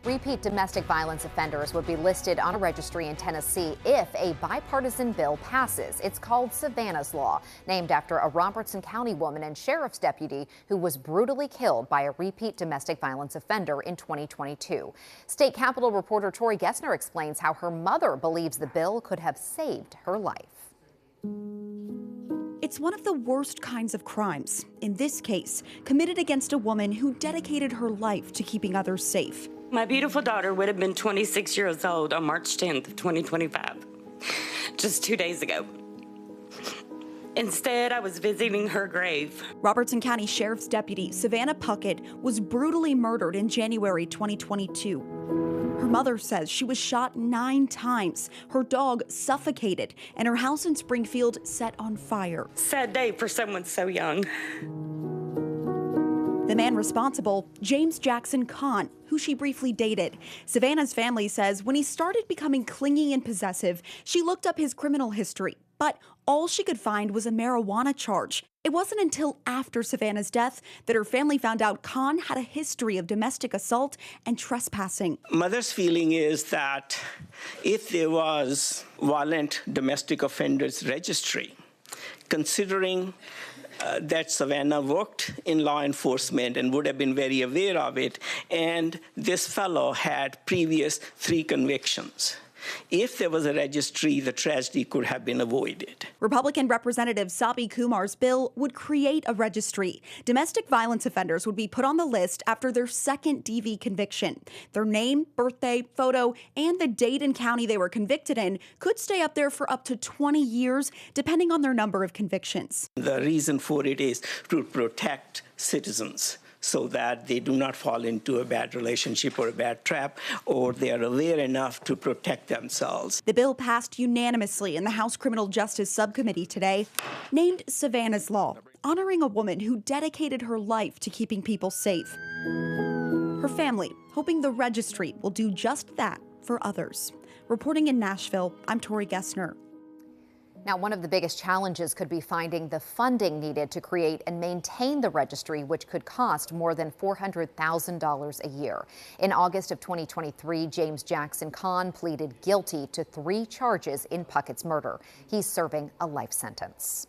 Repeat domestic violence offenders would be listed on a registry in Tennessee if a bipartisan bill passes. It's called Savannah's Law, named after a Robertson County woman and sheriff's deputy who was brutally killed by a repeat domestic violence offender in 2022. State Capitol reporter Tori Gessner explains how her mother believes the bill could have saved her life. It's one of the worst kinds of crimes, in this case, committed against a woman who dedicated her life to keeping others safe. My beautiful daughter would have been 26 years old on March 10th of 2025, just 2 days ago. Instead, I was visiting her grave. Robertson County Sheriff's Deputy Savannah Puckett was brutally murdered in January 2022. Her mother says she was shot 9 times, her dog suffocated, and her house in Springfield set on fire. Sad day for someone so young. The man responsible, James Jackson Kahn, who she briefly dated. Savannah's family says when he started becoming clingy and possessive, she looked up his criminal history, but all she could find was a marijuana charge. It wasn't until after Savannah's death that her family found out Kahn had a history of domestic assault and trespassing. Mother's feeling is that if there was violent domestic offenders registry, considering that Savannah worked in law enforcement and would have been very aware of it, and this fellow had previous 3 convictions. If there was a registry, the tragedy could have been avoided. Republican Representative Sabi Kumar's bill would create a registry. Domestic violence offenders would be put on the list after their second DV conviction. Their name, birthday, photo, and the date and county they were convicted in could stay up there for up to 20 years, depending on their number of convictions. The reason for it is to protect citizens, so that they do not fall into a bad relationship or a bad trap, or they are aware enough to protect themselves. The bill passed unanimously in the House Criminal Justice Subcommittee today, named Savannah's Law, honoring a woman who dedicated her life to keeping people safe. Her family hoping the registry will do just that for others. Reporting in Nashville, I'm Tori Gessner. Now, one of the biggest challenges could be finding the funding needed to create and maintain the registry, which could cost more than $400,000 a year. In August of 2023, James Jackson Kahn pleaded guilty to 3 charges in Puckett's murder. He's serving a life sentence.